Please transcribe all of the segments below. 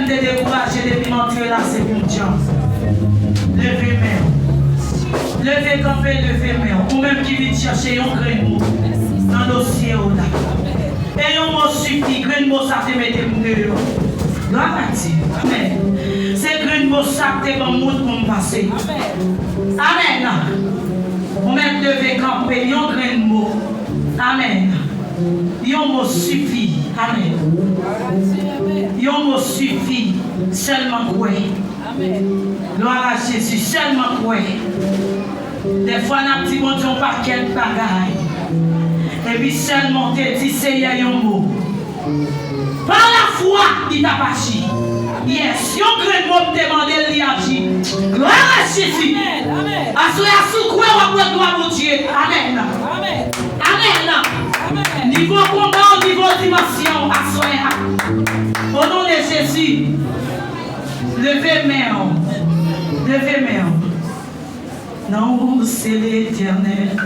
même te décourager depuis m'entrer là, c'est pour Dieu. Levez main. Levez camper, levez main. Ou même qui vient chercher un grain mot dans le dossier là. Et un mot suffit, grain mot ça te met des mots. Gloire à Dieu. Amen. C'est grain mot ça te va monde pour me passer. Amen. Ou même lever camper, un grain mot. Amen. Un mot suffit. Amen. Un mot suffit. Seulement quoi. Gloire à Jésus. Seulement quoi. Des fois, on a dit bon Dieu, on pas quel bagaille. Et puis seulement te dit c'est un mot. Par la foi, il t'a pas agi. Yes, yon grand mot demande il agit. Gloire à Jésus. Amen. À sous quoi on va gloire à Dieu. Amen. Amen. Amen. Niveau combat, niveau dimension, à au nom de Jésus, levez main. Levez main. Non, c'est l'Éternel.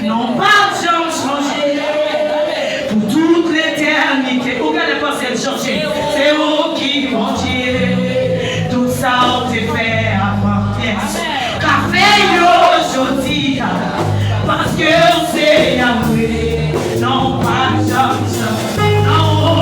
Non, pas de gens changé. Pour toute l'éternité. Où qu'elle est passée changer? C'est vous qui comptez. Tout ça, on te fait avoir. Qu'a fait aujourd'hui? Parce que c'est Yahweh. Non, pas de gens changé. Non.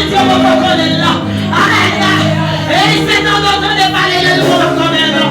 connaître Dieu, on va connaître là. Amen. Et c'est dans notre temps de parler de nous, on va connaître là.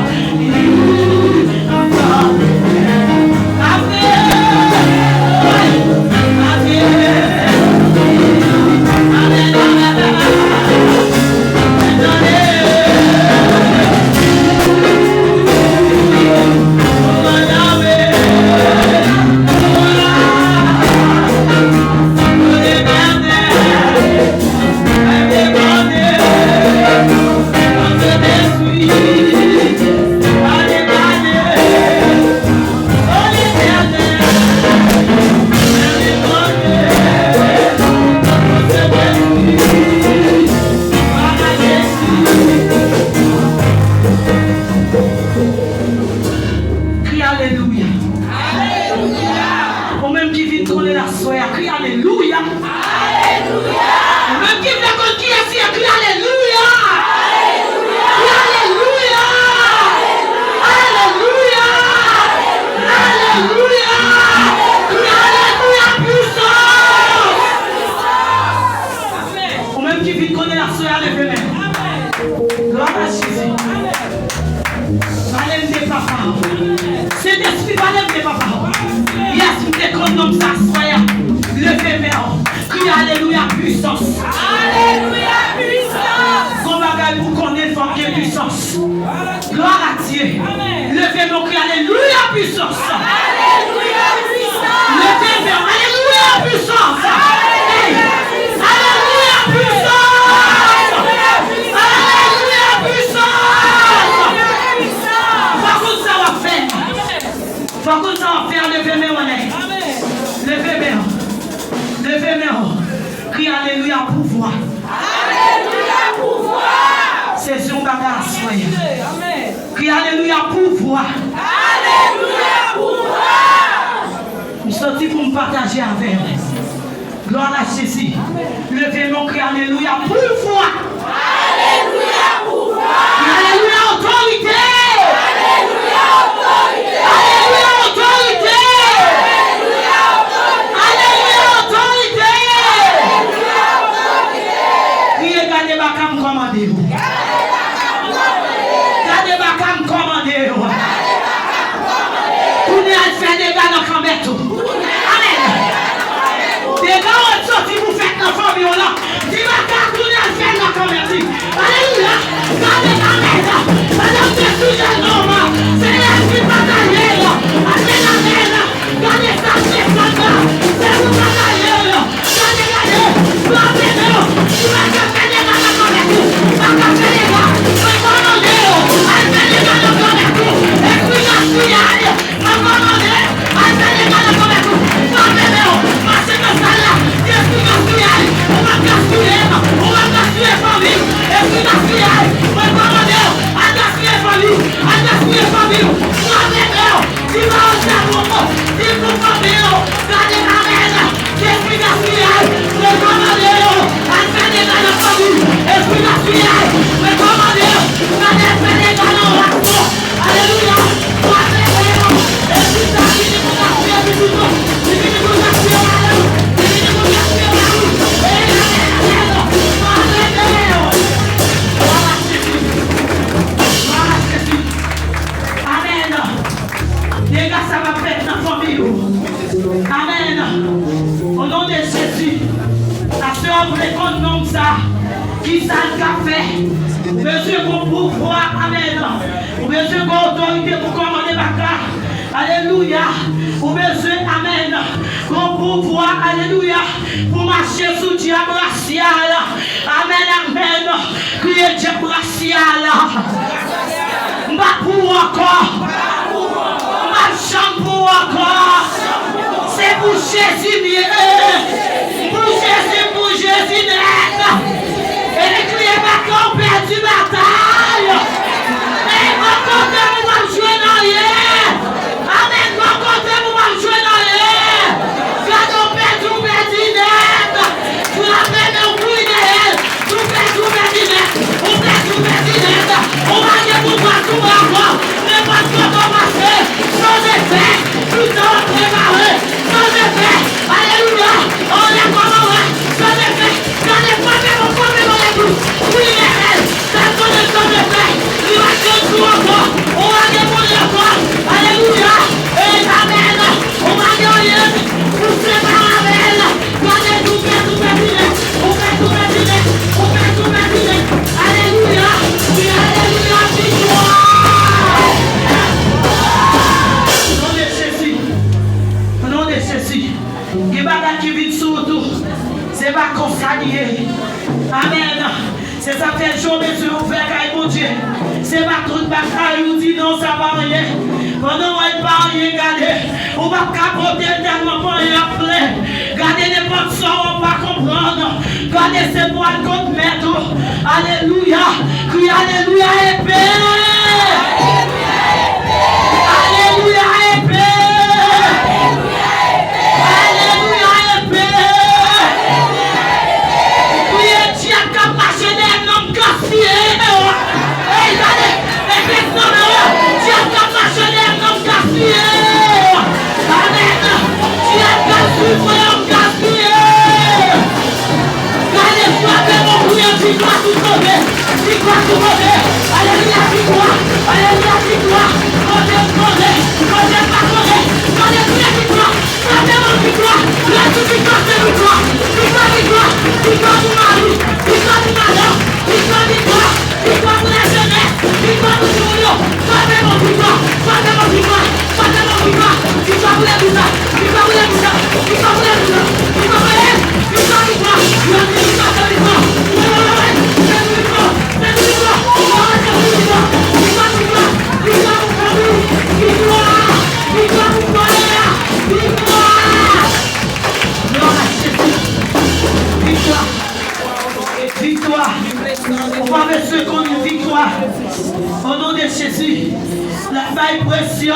Alléluia. On est comme on va. Ça ne fait pas. C'est ça que les journées sur vous faire, mon Dieu. C'est pas toute bataille, vous dit non, ça va rien. Pendant qu'on ne pas rien garder, on va capoter tellement pas rien plein. Gardez les bonnes sorts, on va comprendre. Gardez ces poils contre métaux. Alléluia. Crie Alléluia épée. Alléluia épée. Alléluia épée. Criez Dieu qui marche des noms gaspillés. Regardez, les noms Dieu qui marche des noms gaspillés. Amen. Dieu qui marche des gaspillés. Victoire tout sauvé, victoire tout sauvé, alléluia, victoire, victoire, quand j'aime pas correr, alléluia, victoire, la victoire c'est victoire, victoire du mari, victoire du malheur, victoire de la jeunesse, victoire du jour, victoire pour les bizarres, victoire pour les bizarres, victoire pour les bizarres, victoire pour les bizarres, victoire, victoire. On va avec ceux qui ont une victoire. Au nom de Jésus, la faille pression.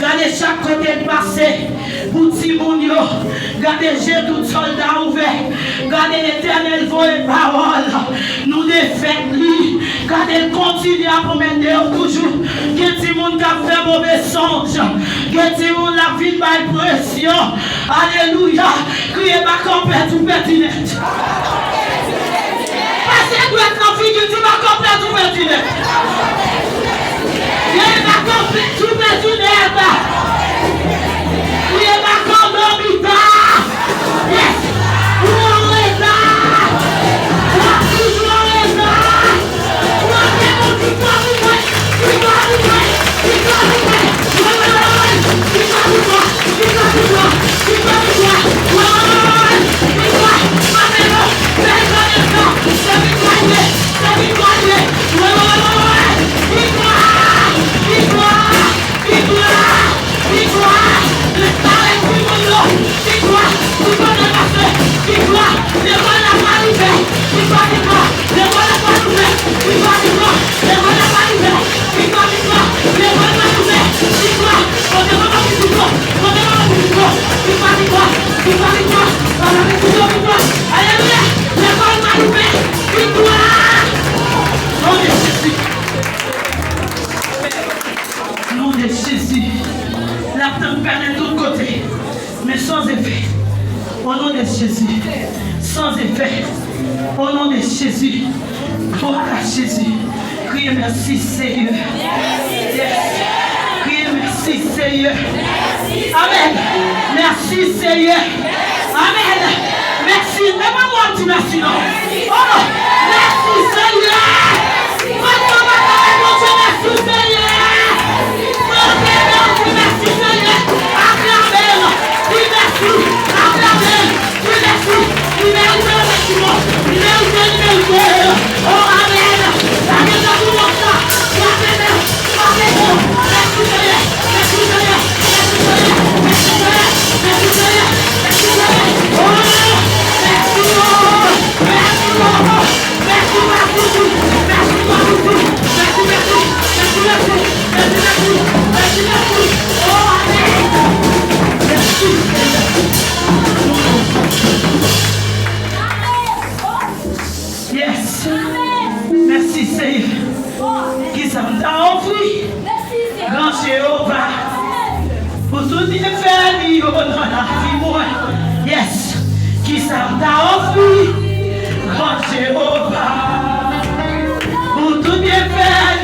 Gardez chaque côté de passé. Pour Timonio, gardez j'ai tout soldat ouvert. Gardez l'éternel voix et parole. Nous défaitons lui. Gardez continue à promener toujours. Que Timon qui a fait mauvais songe. Que Timon la vie de pression. Alléluia. Criez ma complète ou pertinente. Parce que doit être en figure, tu vas complète ou pertinente. Il va complète ou pertinente. Il va complète. Yes. On est là. On toujours est là. On est là. Victoire. Nom de Jésus, la tempête de tous côtés, mais sans effet. Au nom de Jésus, sans effet. Au nom de Jésus, pour Jésus, criez merci Seigneur. Criez merci Seigneur. Amen. Merci Seigneur. Amen. Merci. Même moi, tu merci non. Oh, merci Seigneur. Merci Seigneur. Merci Seigneur. Acclamez-le. Oui, merci. Acclamez-le. Oui, merci. Il mérite le bâtiment. Il mérite. Oh, amen. Amen. Merci Seigneur. Merci Seigneur. Merci Seigneur. Merci Seigneur. Merci Seigneur. Merci Seigneur. Oh, merci Lord. Merci Lord. Merci Merci. Merci Merci. Merci Merci. Merci Merci. Merci Merci. Merci Merci. Oh, amen. Merci Yes. Merci Seigneur. Qui ça t'a offert? Grand Jéhovah. Pour tout dire faire dans la vie moi. Yes. Qui ça t'a offert? Grand Jéhovah. Pour tout dire faire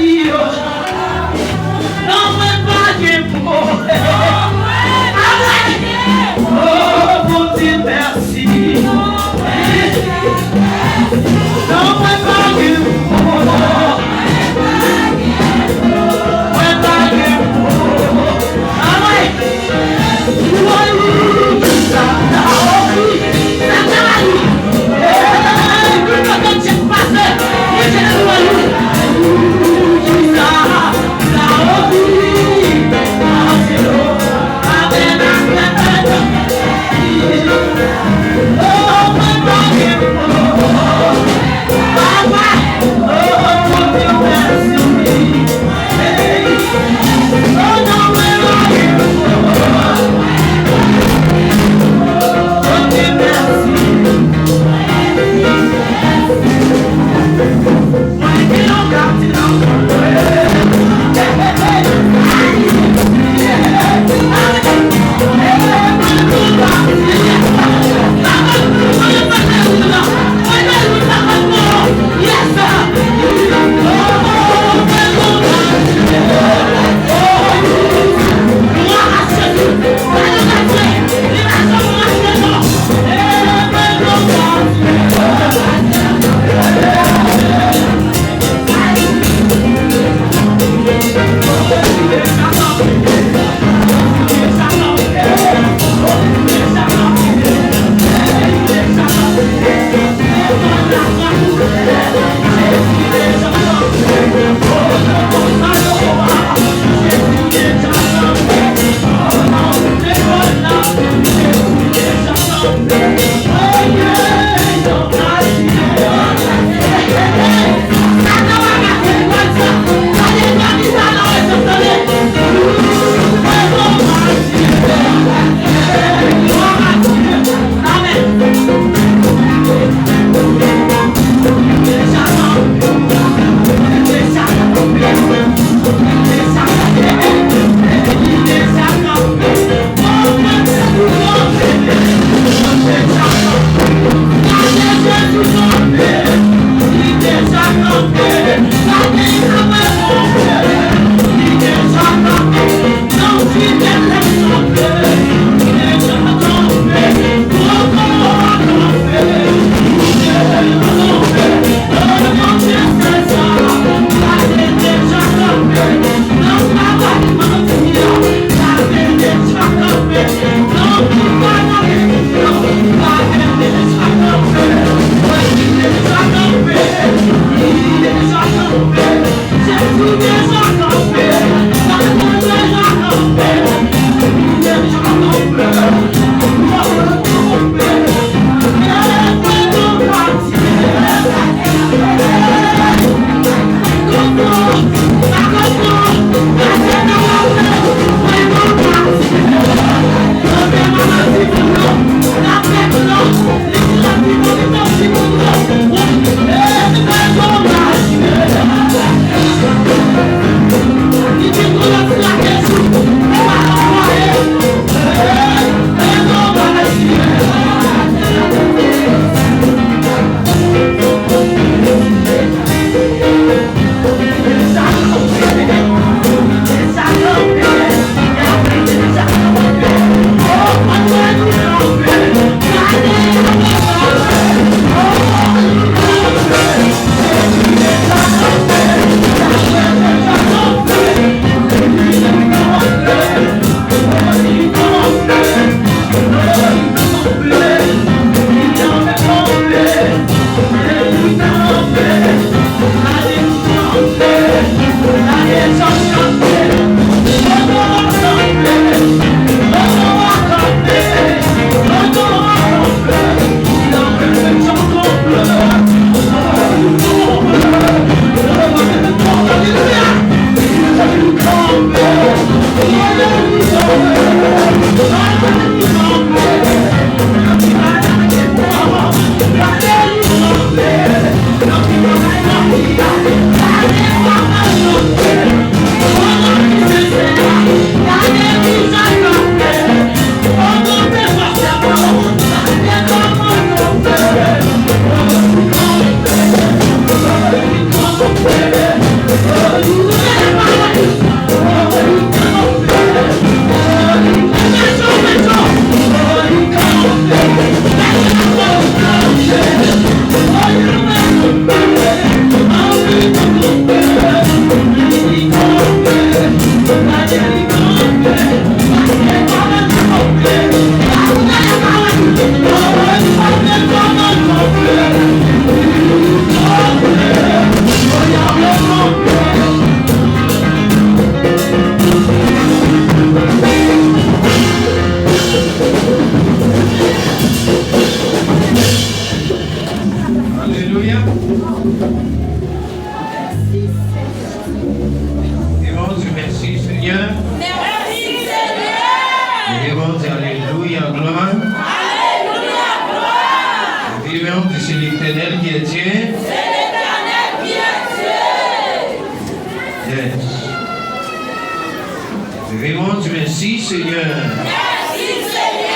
non mais pas de mots. Oh, pour dire merci. Non mais pas de mots. Hey, Alléluia. Et mon Dieu, merci Seigneur. Merci Seigneur. Et mon Dieu, Alléluia, gloire. Alléluia, gloire. Et mon Dieu, c'est l'Éternel qui est Dieu. C'est l'Éternel qui est Dieu. Yes. Et mon Dieu, merci Seigneur. Merci Seigneur.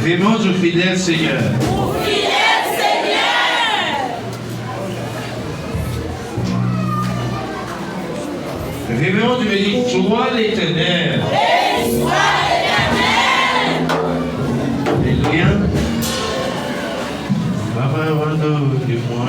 Et mon Dieu, fidèle Seigneur. Fidèle Seigneur. Et mon Dieu, bénis toi l'Éternel. Béni soit l'Éternel. Alléluia. Papa, pardonne-moi.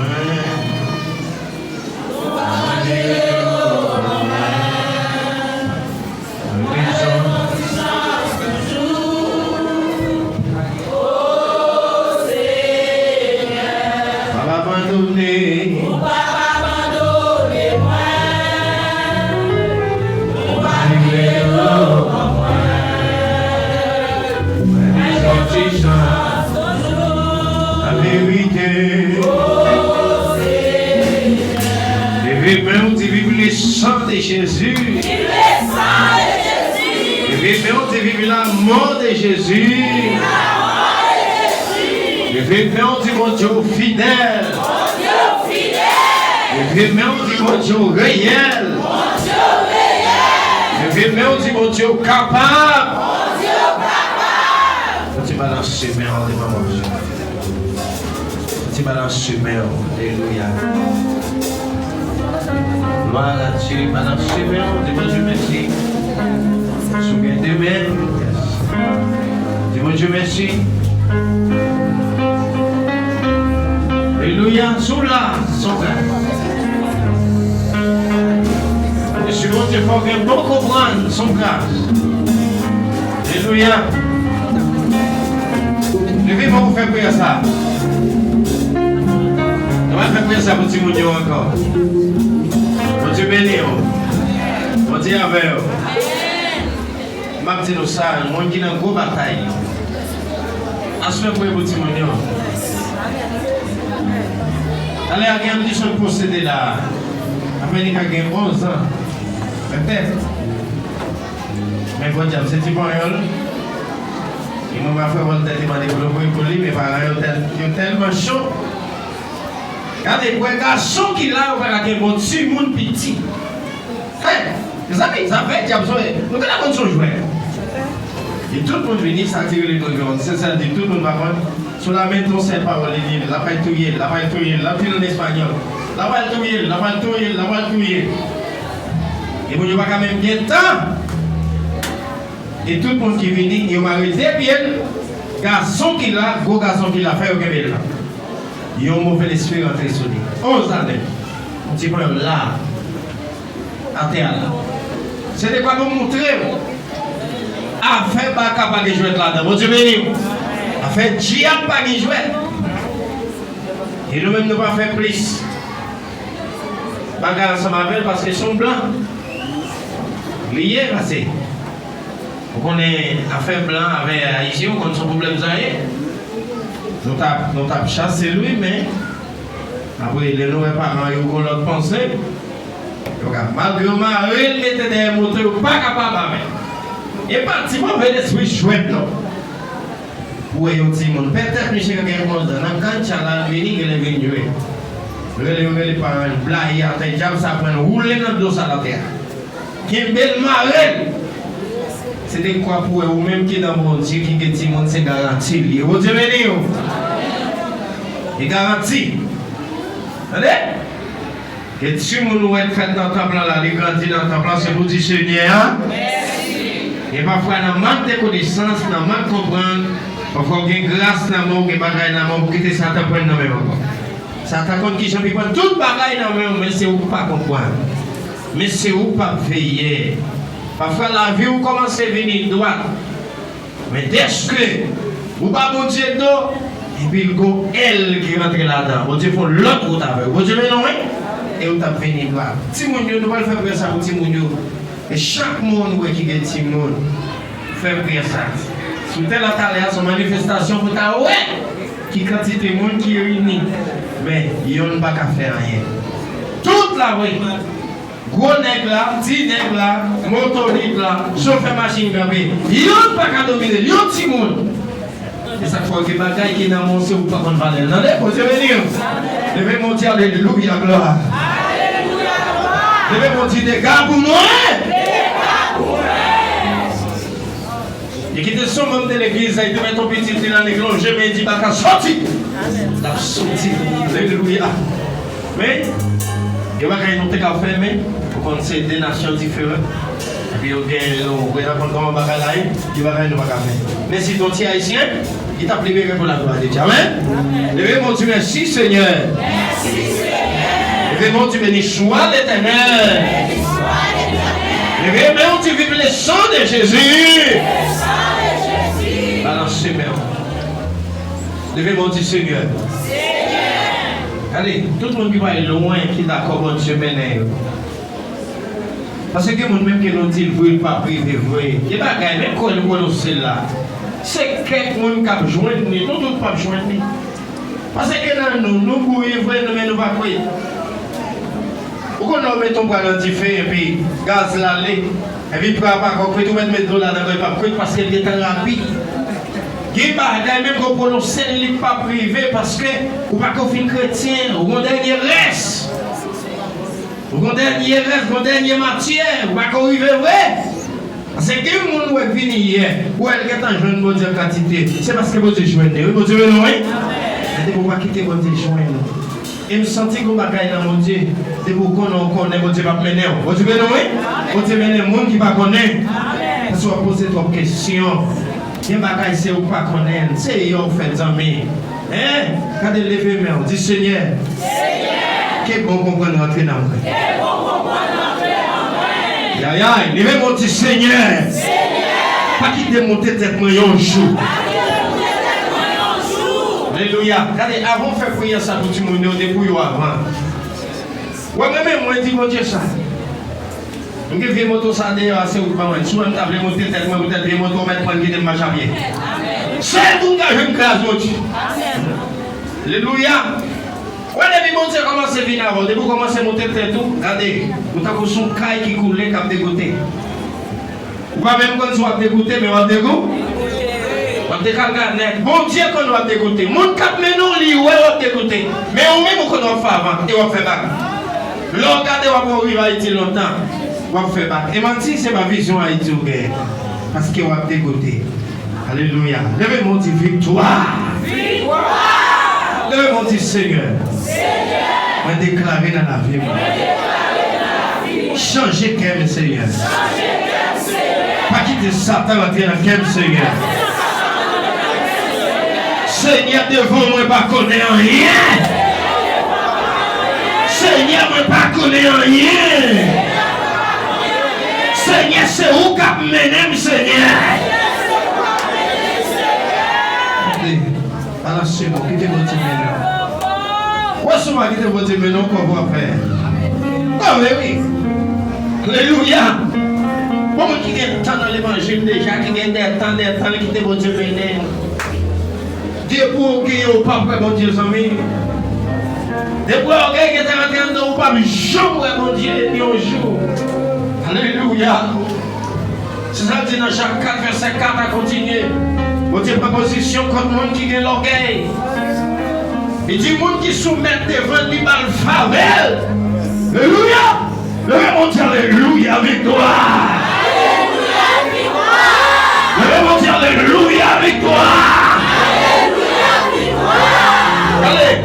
La vérité. Et même tu vives le sang de Jésus. Et même tu vives la mort de Jésus. Et même tu mon Dieu fidèle. Et même tu mon Dieu réel. Et même tu mon Dieu capable. Tu balances ses mains, tu balances ses mains, alléluia. Gloire à Dieu, balance ses mains, dis-moi Dieu merci. Souviens de mains, dis-moi Dieu merci. Alléluia, sous là, son frère. Je suis bon, il faut bien bon comprendre son grâce. Alléluia. Levez-moi pour faire prier ça. On va faire prier ça pour petit mounio encore. Mon Dieu béni. Mon Dieu avec vous. Je vais dire ça, moi qui dans une grosse bataille. Assurez pour petit mounio. Allez, il y a un petit chose de procéder là. Après, il y a 11 ans. Peut-être. Mais bon Dieu, c'est bon. Et mon frère Walter m'a développé pour lui, mes parents sont tellement chauds. Regardez, pour un garçon qui l'a, on va regarder mon petit monde petit. Les amis, ça fait, nous avons besoin de jouer. Et tout le monde vient s'attirer les deux. C'est ça, dit tout le monde va voir. Sur la main, on sait pas, on dit, la paille touillée, la paille touillée, la pile en espagnol. La paille touillée, la paille touillée, la paille touillée. Et vous n'avez pas quand même bien de temps. Et tout le monde qui vient, il m'a arrêté bien. Garçon qui l'a, gros garçon qui l'a fait au Québec. Il y a un mauvais esprit rentré sur lui. 11 années. Un petit peu là. À terre là. C'était quoi pour montrer? Affaire pas capable de jouer là-dedans. Bon Dieu béni. Affaire diable pas de jouer. Et nous-mêmes nous pas faire plus. Bagarre ensemble avec parce qu'ils sont blancs. Liés passé. On est affaire blanc avec Haïtien, on a son problème. Nous avons chassé lui, mais après les nouveaux parents, ils ont l'autre pensée. Malgré ma il mettait des moteurs, pas capable avec. Et parti mauvais l'esprit chouette, non. Où est-ce que mon peut-être que j'ai quelque chose dans le camp, il est venu jouer. Les parents, blaguent, ça prend rouler dans le dos à la terre. Qui est belle marée. C'est de quoi pour vous même qui est dans mon Dieu qui est petit monde, c'est garanti. Vous Dieu béni. Et garanti. Allez? Et si vous nous êtes fait dans le temple là, les grandis dans le temple là, c'est pour dire Seigneur. Et parfois, dans le manque de connaissances, dans le manque de comprendre, parfois, il y a une grâce dans le monde, il y a des bagailles dans le monde pour quitter Satan pour prendre dans le même encore. Satan compte qui j'en prend toute bagaille dans le même, mais c'est où pas comprendre. Mais c'est où pas veiller. Parfois, la vie, vous commencez à venir droite. Mais dès que vous ne pas bon Dieu d'eau, et puis il y a elle qui rentre là-dedans. Vous Dieu font l'autre route avec vous. Dieu non, et vous avez venu droite. Si vous ne pouvez pas faire ça pour Timounio. Et chaque monde qui est Timoun, fait ça. Si vous êtes là, c'est une manifestation pour ta ouais, qui quantité de monde qui est réuni. Mais ils n'ont pas qu'à faire rien. Toute la rue. Gros nègre là, petit nègre là, motoriste là, chauffeur machine gravée. Ils n'ont pas qu'à dominer, ils ont petit monde. Et ça fait que les bagailles qui n'ont pas ou pas qu'on va les entendre. Vous devez dire, devez monter alléluia, gloire. Devez monter des gars pour moi. Et qui te sont même de l'église, ils devaient ton petit dans l'église, je me dis, pas qu'à sortir. La sortie, alléluia. Mais, il va gagner notre café, mais, pour qu'on sait des nations différentes. Et puis, on va comment on va gagner, il va gagner notre café. Mais si ton petit haïtien, il t'a libéré pour la gloire de Dieu. Amen. Levez mon Dieu, merci Seigneur. Merci Seigneur. Levez mon Dieu, béni soit l'Éternel. Levez mon Dieu, vive le sang de Jésus. Balancez mes mains. Levez mon Dieu, Seigneur. Allez, tout le monde qui va aller loin, qui est d'accord, mon Dieu, maintenant. Parce que les gens même qui nous disent, vous ne pas priver, vous ne pouvez pas gagner, même quand nous connaissons là. C'est quelqu'un qui a besoin de nous, nous ne pas besoin de nous. Parce que nous, nous pouvons nous ne pas prier. Pourquoi nous mettons dans le feu et puis gaz l'aller, et puis pour pas qu'on peut mettre de là dans le papier parce qu'il est rapide. Il y a des gens même qui prononcent ne pas privé parce que vous pas qu'on fait chrétien, ou mon dernier reste. Ou mon dernier reste, mon dernière matière, ou pas qu'on arrive vrai. Parce que les gens qui sont venus hier, ou elle est en jeune bonne quantité, c'est parce que vous êtes joint. Vous êtes joint, oui? Vous ne pouvez pas quitter votre joint. Et me sentir que vous avez dans mon Dieu, de vous connaître, mon Dieu va mener. Vous êtes joint, oui? Vous êtes mener, le monde qui va connaître. Parce que vous posez trop de questions. Il y a des choses que vous ne connaissez pas. C'est eux qui fait des amis. Hein? Quand vous levez les mains, vous dites Seigneur. Quel bon comprendre rentrer dans moi. Aïe aïe, levez mon petit Seigneur. Pas quitter monter tête moi un jour. Alléluia. Regardez, avant de faire prier ça pour tout le monde, on débrouille avant. Ouais, même moi, je dis mon Dieu ça. Je vais monter ça d'ailleurs, c'est où pas moi. Si on t'a monter tête moi, peut-être je vais monter mettre moi qui est marche bien. C'est tout que je me crase mon Dieu. Alléluia. Ouais, les mon Dieu commence à venir avant. Dès que vous commencez à monter tête tout, regardez, vous avez son caille qui coule, qui a dégoûté. Ou pas même quand vous avez dégoûté, mais vous avez dégoûté. Vous avez dégoûté. Bon Dieu, quand vous avez dégoûté. Mon cap maintenant, vous avez dégoûté. Mais au même quand vous avez fait avant, et vous avez fait bac. L'on regardez, vous avez arrivé à Haïti longtemps. Vous avez fait bac. Et maintenant, c'est ma vision à Haïti. Parce que vous avez dégoûté. Alléluia. Levez mon Dieu, victoire. Victoire. Levez mon Dieu, Seigneur. Seigneur. Moi déclarer dans la vie. Changer qu'elle, Seigneur. Pas quitter Satan entrer dans quel Seigneur. Seigneur, devant moi, pas connaître rien. Seigneur, moi, pas connaître rien. Seigneur, c'est où qu'a mené, Seigneur. Balancez-moi, quittez votre maintenant. Où est-ce que quittez votre maintenant qu'on va faire? Ah oui. Alléluia. Pour moi qui est temps dans l'évangile déjà, qui est des temps, quittez votre maintenant. Dieu pour qui est au pape, mon Dieu, amis. Des fois, qui est en train de au pape, jour, mon Dieu, et un jour. Alléluia. C'est ça dit dans Jacques 4, verset 4 à continuer. Vous avez proposition contre le monde qui a l'orgueil. Il dit le monde qui soumet devant lui mal faveur. Alléluia. Le monde dit Alléluia, victoire. Alléluia, victoire. Le monde dit Alléluia, victoire. Alléluia, victoire. Allez,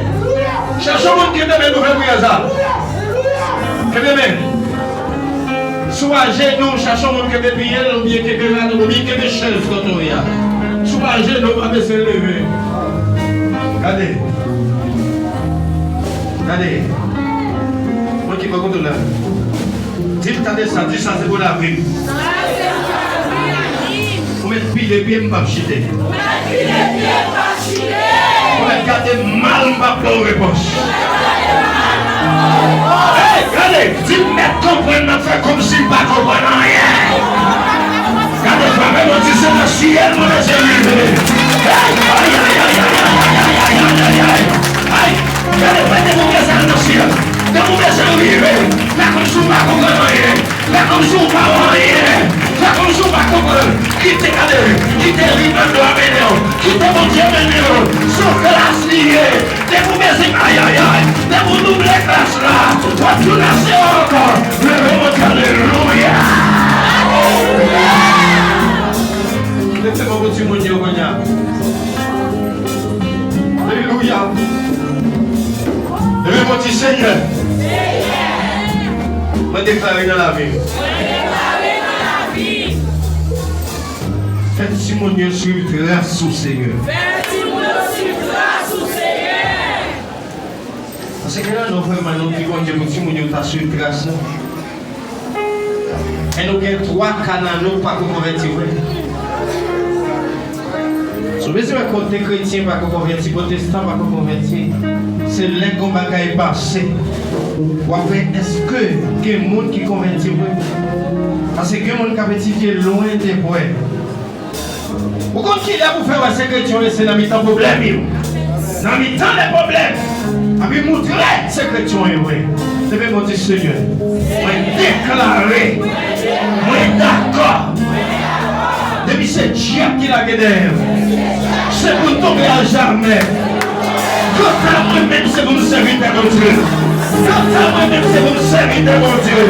cherchons le monde qui est dans les nouvelles prières. Que bien. Soit genoux, cherchons le monde qui est prié, ou bien qui est là, ou bien qui est chef quand on y a. Soit genoux, on va se lever. Regardez. Regardez. Moi qui vais vous là. Dites ça, dis ça, c'est pour la vie. Vous mettez pieds les pieds, je ne vais pas chiter. Vous mettez garder mal, je ne vais pas réponse. Regardez, dites-moi comprendre, faire comme si je ne comprenais rien. Regardez, je vais c'est le ciel, mon Dieu. Aïe, aïe, aïe, aïe, aïe, aïe, aïe, aïe, aïe, aïe, aïe, aïe, Alléluia. Levez-moi du Seigneur. Me déclarer dans la vie. Faites témoignage sur grâce au Seigneur. Parce que là, nous vraiment nous disons que nous témoignons sur grâce. Et nous avons 3 canaux pas convertir. Si vous avez côté chrétien pas convertir, protestant pas convertir, c'est là qu'on va passer. Est-ce que il y a des gens qui convertissent? Parce que il y a des gens qui sont loin des poètes. Vous comprenez là pour faire ces chrétiens, c'est dans le temps problème. Dans le temps des problèmes. Avec montrer ces chrétiens, je vais monter Seigneur. Je déclarer. Je d'accord. Depuis ce diable qui l'a gagné, c'est pour tomber à jamais. Quant à moi-même, c'est pour me servir de mon Dieu. Quant à moi-même, c'est pour me servir de mon Dieu.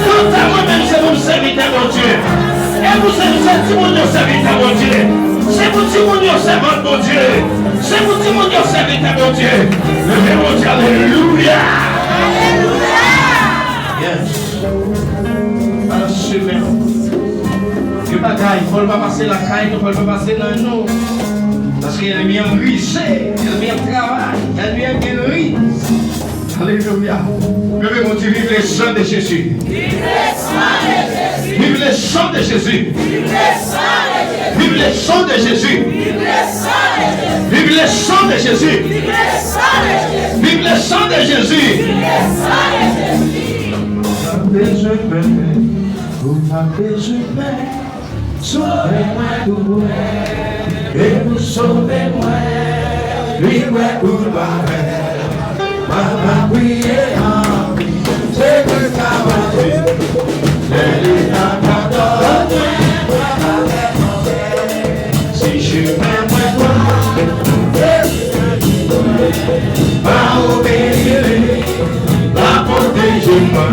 Quant à moi-même, c'est pour me servir de mon Dieu. Et vous êtes témoignage servir de mon Dieu. C'est pour témoignage servir de mon Dieu. C'est pour témoignage servir de mon Dieu. Le mon Dieu, alléluia. Yes. Alors, super. Il ne faut pas passer la caille, il ne faut pas passer dans nous. Parce qu'il y a le mien risé, il y a le mien travail, il y a le mien guéri. Alléluia. Levez mon Dieu, vive les sang de Jésus. Vive le sang de Jésus. Vive le sang de Jésus. Vive le sang de Jésus. Vive le sang de Jésus. Vous m'avez besoin. Sauvez-moi tout, et vous sauvez-moi, lui pour Maman priez en vie, c'est que ta voix, elle si je m'aime toi, pas obéir, pas protéger moi,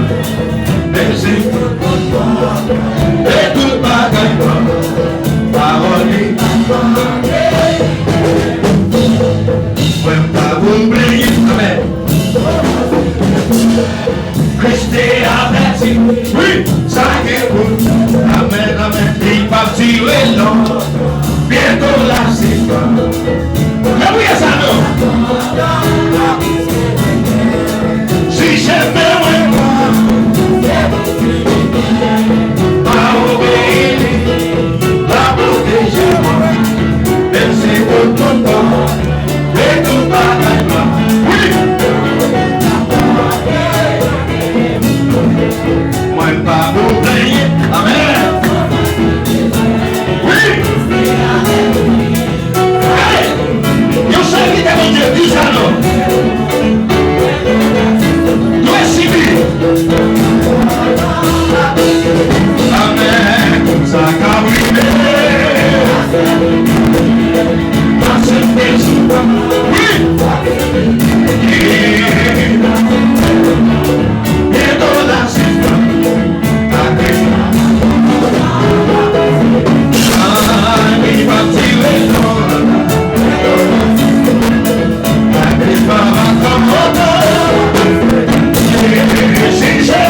mais c'est pour toi, et tout bagaille moi, parole même pas vous oublier quand Christé averti, oui, ça y est pour amen, amen, il va tirer l'homme, bientôt là c'est toi. Mais oui, ça non. Si j'aimais moi, pas obéir, pas protéger moi, même c'est pour ton temps, et tout bagaille moi. Oui. Moi pas vous plaigner, amen. Oui. Allez, yo savez que mon Dieu dit ça non. Tu es civil. Amen. Ça cabrine. Oui. Et dans la Jesus.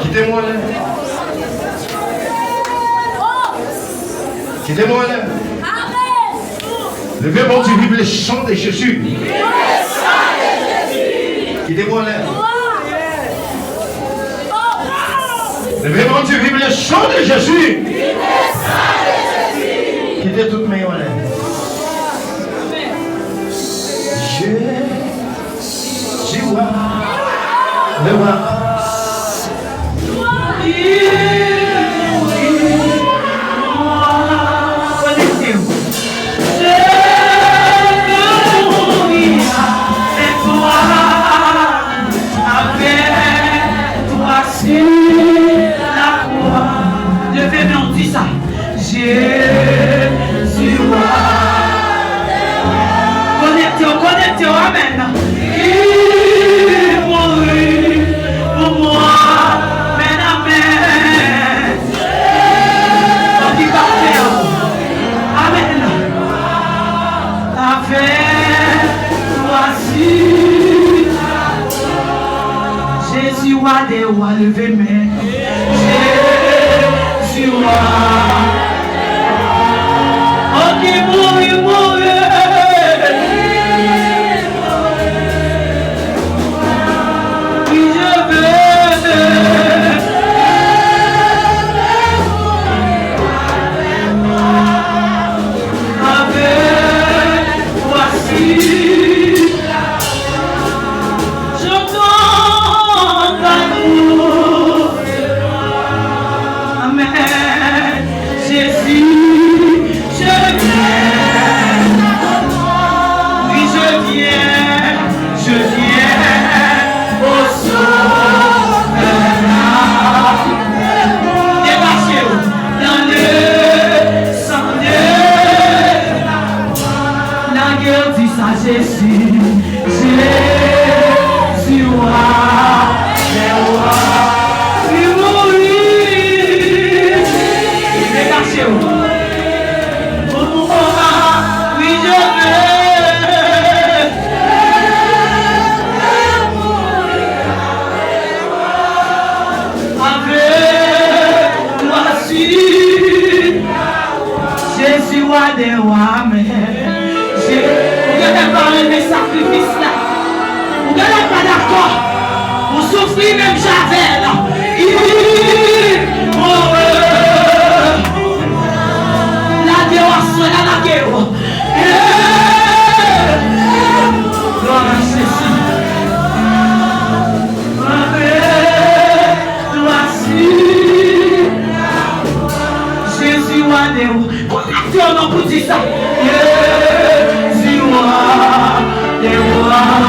Quittez-moi là. Quittez-moi là. Levez mon Dieu, vive le chant de Jésus. Quittez-moi là. Levez mon Dieu, vive le chant de Jésus. Quittez toutes mes mains là. Jésus, le roi. Connectez-vous, amen. Il mourit pour moi, amen, amen. On dit parfait, amen. Avec voici Jésus, roi des rois, levez main. Jésus, roi. On dit mourir, mourir. des rois, mais vous n'avez pas aimé sacrifice là. Vous n'êtes pas d'accord. Vous souffrez même Javel. La guerre soit la guerre. Gloire à Jésus. Jésus a des rois. Connectez-nous pour dire ça. Jésus a des rois.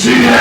Tu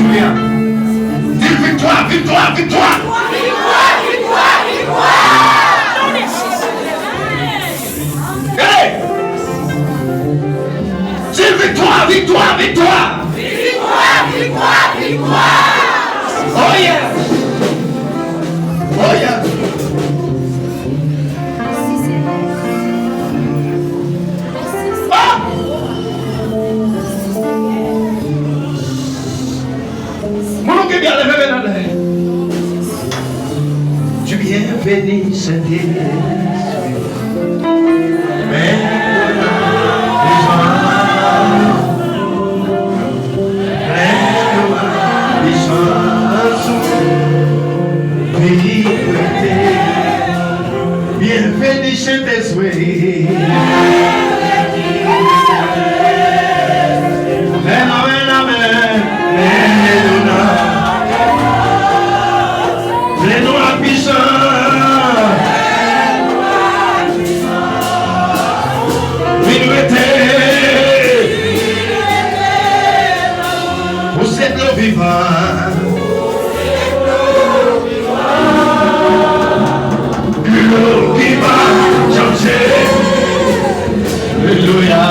Alléluia. Dis victoire, victoire, victoire. Hey! Dis victoire, victoire, victoire. Oh yeah. Oh yeah. Tu viens bénir Saint-Esprit. Mais les gens bienvenue Saint-Esprit. Vous êtes le vivant. L'eau qui va changer. Alléluia.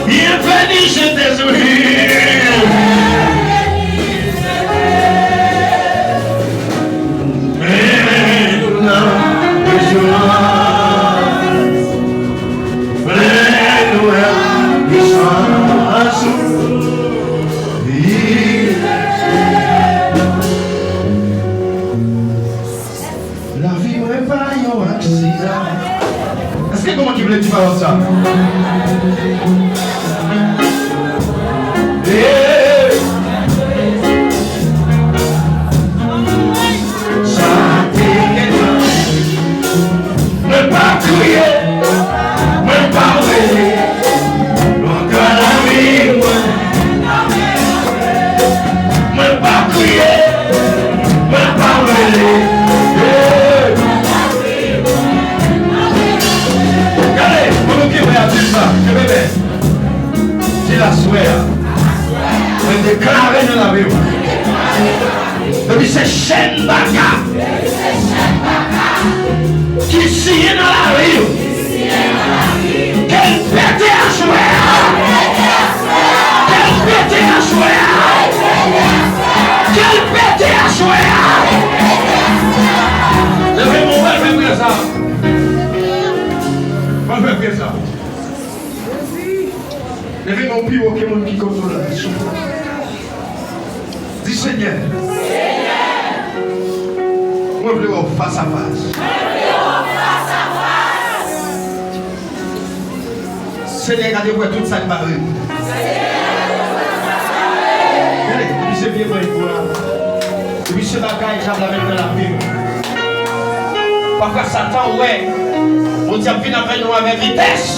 Bienvenue chez tes la vie n'est pas un accident. Est-ce que comment tu voulais dire par ça? Ne pas crier, ne pas rêver. Encore la vie, ne pas crier, ne pas rêver. Regardez, vous qui regardez ça, je vais bien. C'est la souhait. Je déclare dans la vie. Depuis ces chaînes baga qui signent dans la rue, qu'elle pète à jouer, qu'elle pète à jouer, qu'elle pète à jouer. Levez mon verre, faites ça. Moi, je vais faire ça. Levez mon pied au monde qui contrôle la vie. Dis Seigneur. Moi, je veux face à face. Seigneur, regardez-moi tout ça qui m'arrive. Depuis ce bien, depuis ce bagage, j'ai la même dans la vie. Parfois, Satan, ouais, on dit qu'il avec nous avec vitesse.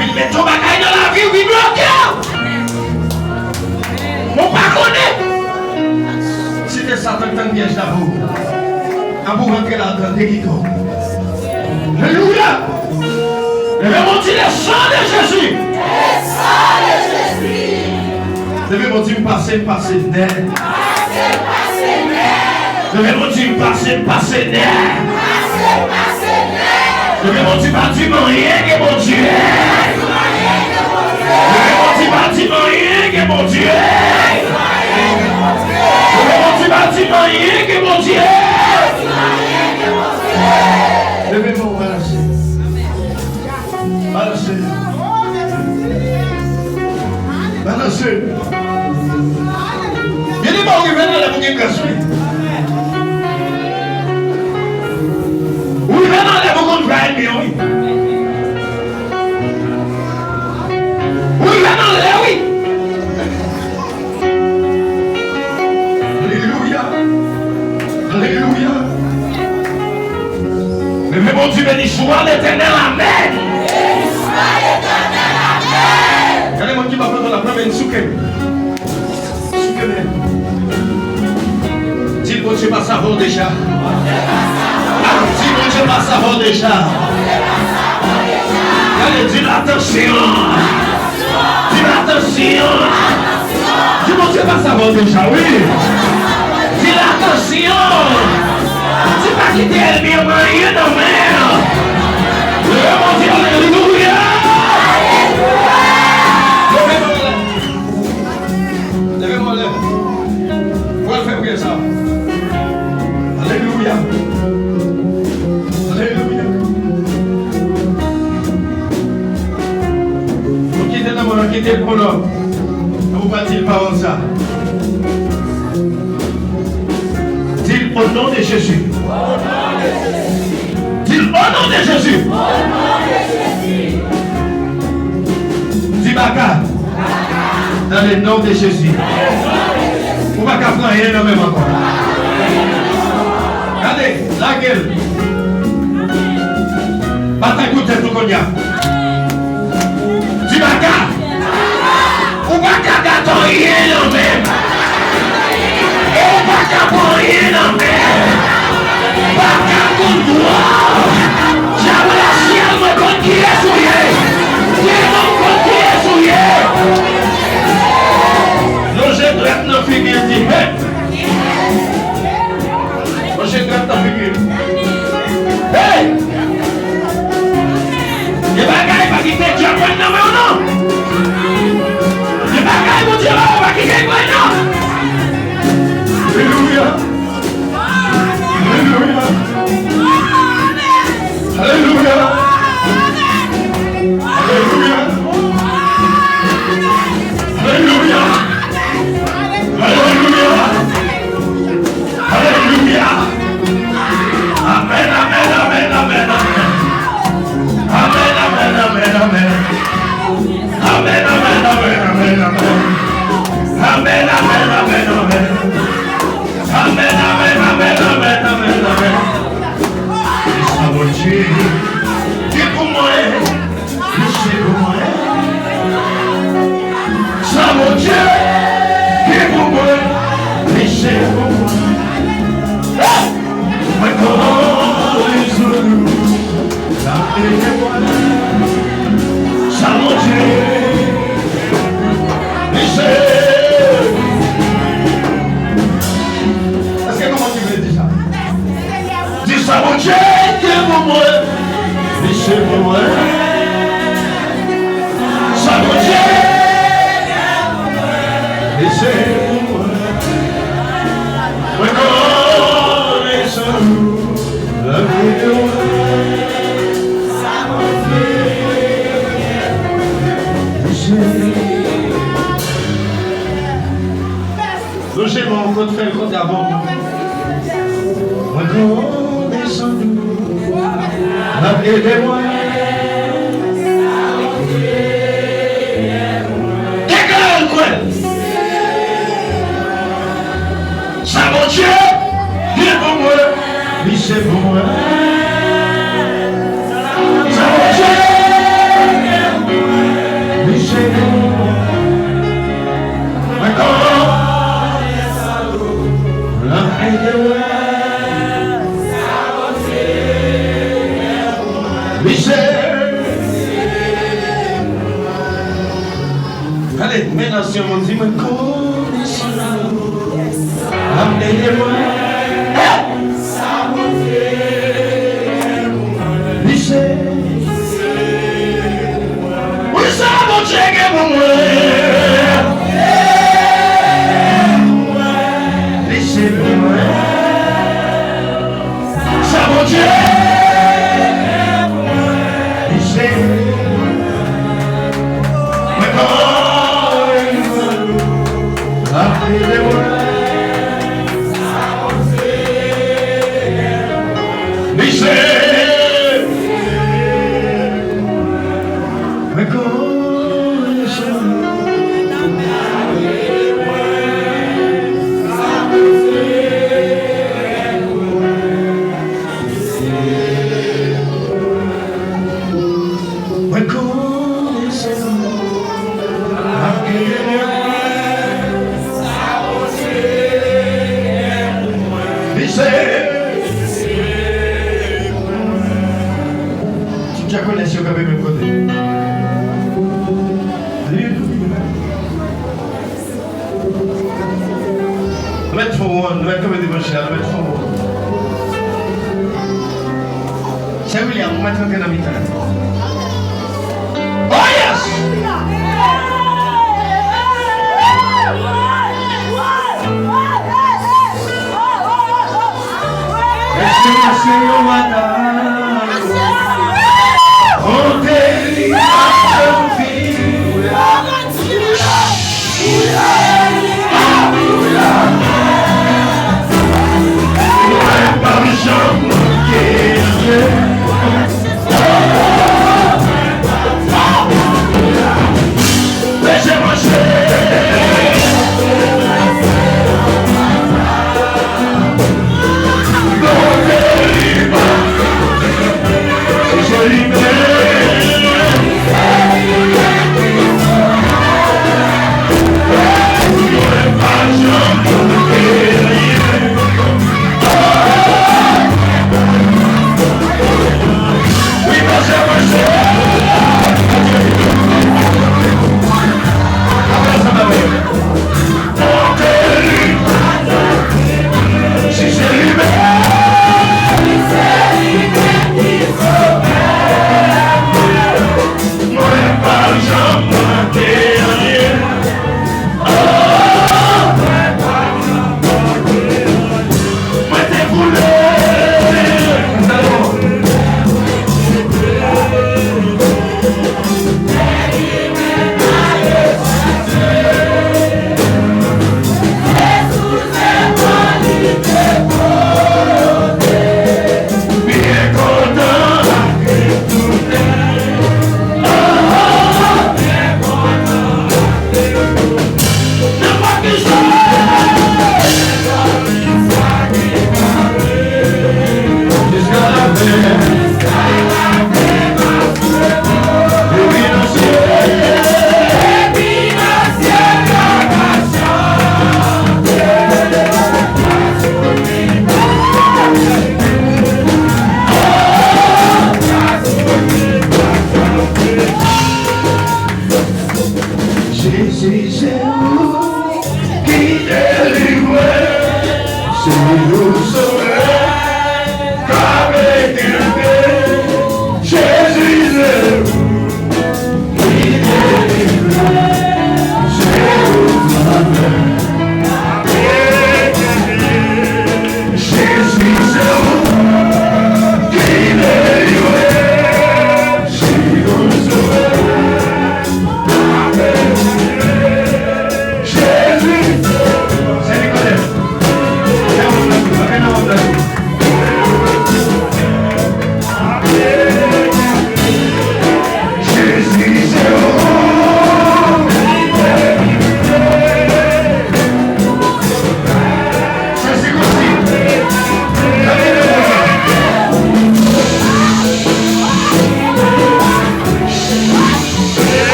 Il met ton bagage dans la vie, il bloque. Mon pas connaît. C'était Satan qui t'a piège d'abord. À vous rentrer là-dedans, déguisant. Alléluia. Levez-moi le sang de Jésus. Le sang de Jésus. Levez-moi le passer net. Levez-moi le passer net. Levez-moi le bâtiment rien que mon Dieu. Levez-moi le bâtiment rien que mon Dieu. Levez-moi le bâtiment rien que mon Dieu. Levez-moi le balancez. Balancez. Balancez. Il y a des gens qui viennent là pour qu'ils cassent. Oui, maintenant, les gens qui viennent là, oui. Oui, maintenant, oui. Alléluia. Alléluia. Mais mon Dieu béni, soit l'Éternel, amen. Regardez mon Dieu, ma femme, la première souke. Souke même. Dis mon Dieu, ma savon déjà. Dis mon Dieu, ma savon déjà. Allez, dis l'attention. Dis l'attention. Dis mon Dieu, pas savon déjà, oui. Dis l'attention. Dis pas quitter elle bien marié dans mer. Mon Dieu, alléluia. Levez-moi là. Pourquoi faire bien ça? Alléluia. Alléluia. Vous quittez le monde, quittez le monde. Vous battez le parole ça. Dis au nom de Jésus. Dis au nom de Jésus. Dis Baka. Dans le nom de Jésus. Vous ne pouvez pas prendre rien dans même encore. Regardez, la gueule. Bataille écoutez tout qu'on y a. Dis Baka. Vous ne pouvez pas gâter rien dans même. Et vous ne pouvez pas prendre rien dans même. Baka contre toi. J'avais la chienne, mais contre qui est souillé. Dis-moi contre qui est souillé. J'ai droite dans la figure, dit hey! J'ai droite dans la figure. Hey! Les bagailles pas quitter Dieu pour non mais non! Les bagailles vont dire pas quitter pour non! Alléluia! Alléluia! Alléluia! Alléluia! Alléluia! Alléluia! Alléluia! Amen, amen, amen, amen, amen. Amen, amen, amen, amen. Amen, amen, amen, amen, amen. Amen, amen, amen, amen. Amen, amen, amen, amen, amen, amen. Ça va Dieu. Dieu pour moi. Dieu pour moi. Ça va Dieu. Dieu pour moi. Dieu pour moi. Mais comment les genoux. Ça va Dieu. Est-ce que comment tu veux dire ça? Dis ça mon Dieu, Dieu pour moi. Dieu pour moi. Ça mon Dieu. Dieu pour moi. Reconnaissons-nous la vie de moi. Ça mon Dieu. Logez mon côté, fait le côté avant. Reconnaissons-nous la vie de moi. Quelqu'un quoi? Ça mon Dieu, Dieu pour moi, lui c'est pour moi. Ça mon Dieu, lui c'est pour moi. Allez, maintenant si on dit, mais connaissons-nous, amenez-moi. Ça mon Dieu, oui c'est ça mon Dieu qui est pour moi. Oui c'est pour moi. Ça mon Dieu. déjà connaissez quand même le côté. Let's move on. Let's come with the Michelle. Let's move on. C'est William, on va être dans la mi-temps. Oh yes! Senhor, madame, oh, Deus,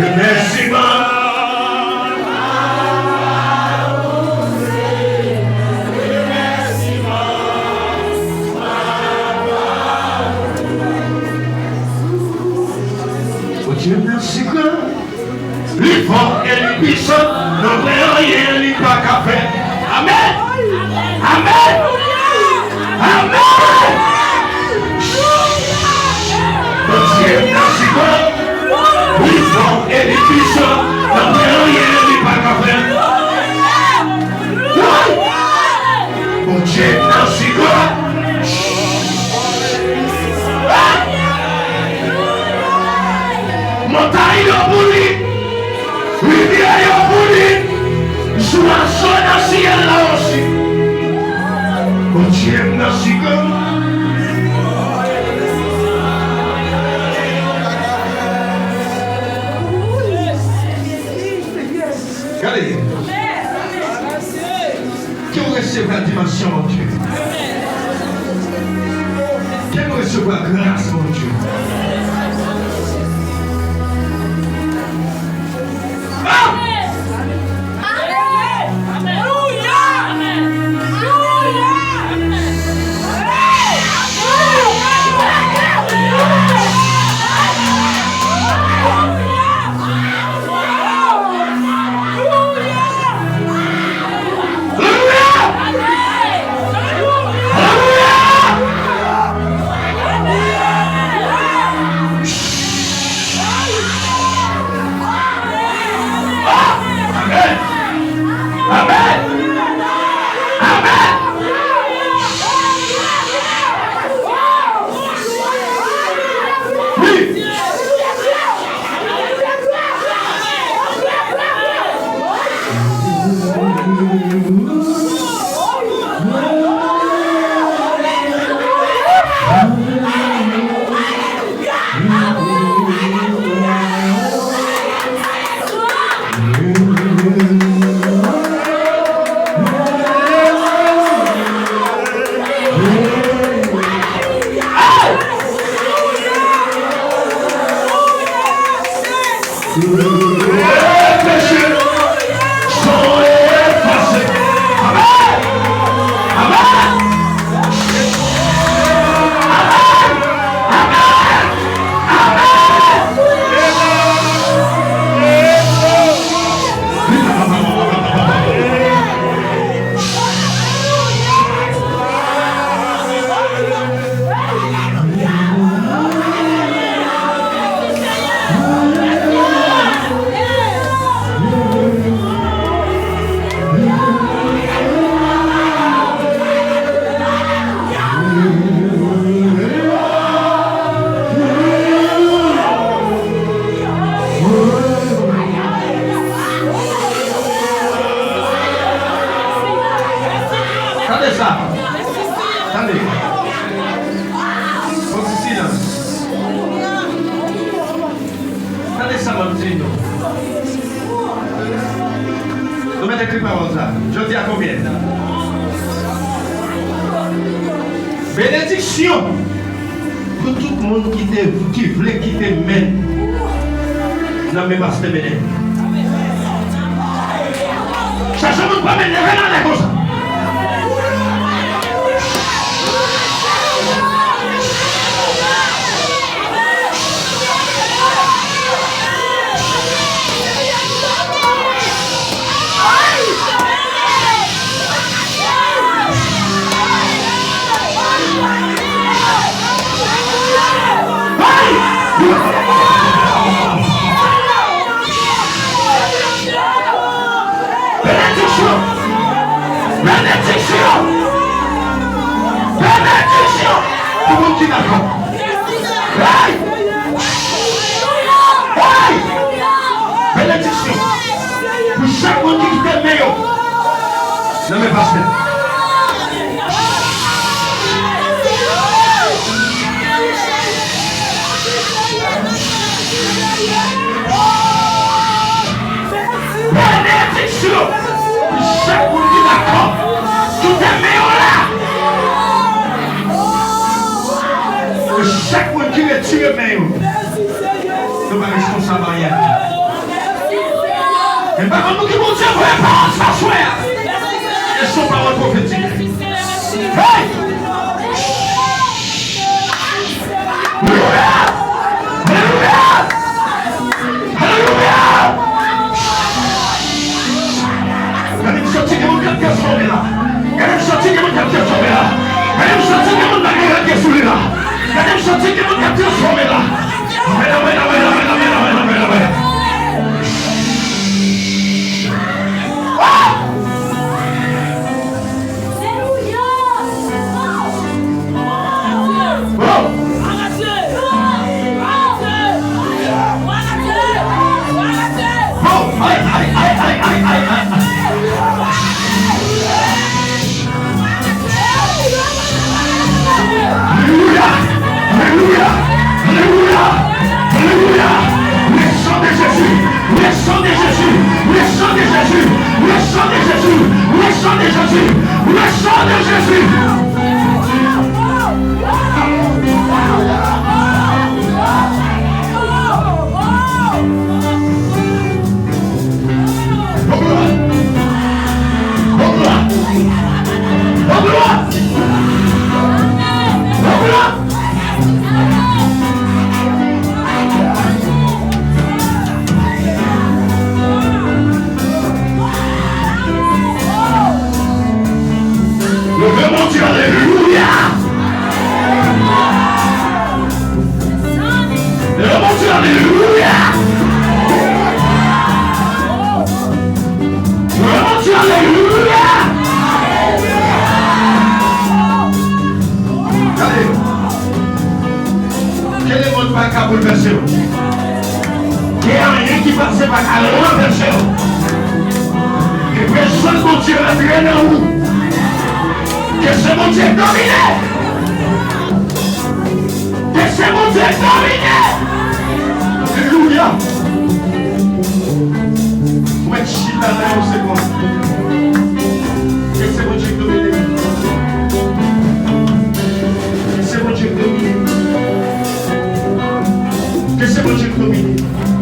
Remerciement. Dieu merci que lui fort et lui puissant, non rien, lui pas qu'à faire. Amen. Amen. Amen. Dieu merci que lui fort et lui puissant, non rien, lui pas qu'à faire. Dieu merci que montagne au bouli, rivière au bouli, sous la zone à ciel là aussi. Mon Dieu, merci que. Regardez. Qui vous recevra la dimension, mon Dieu? Qui vous recevra la grâce, mon Dieu? Je dis à combien? Bénédiction pour tout le monde qui voulait quitter men. Non mais pas ce béné. Ça ne peut pas mener rien comme ça. Bénédiction. Tout le monde qui est d'accord. Bénédiction. Pour chaque monde qui est meilleur. Non mais pas ça. Bénédiction. Pour chaque monde qui est d'accord. Tout est meilleur là. chaque monde qui retire mais nous sommes responsables à rien. Et par contre, nous qui vont dire, frère, parole s'asseoir. Et son parole prophétique. Hey! Alléluia! Alléluia! Alléluia! Quand il sortit que mon cœur est sauvé là. Quand il sortit que mon cœur est sauvé là. Quand il sortit que mon cœur est sauvé là. Quand il sortit que mon cœur est sauvé là. Que c'est mon Dieu domine.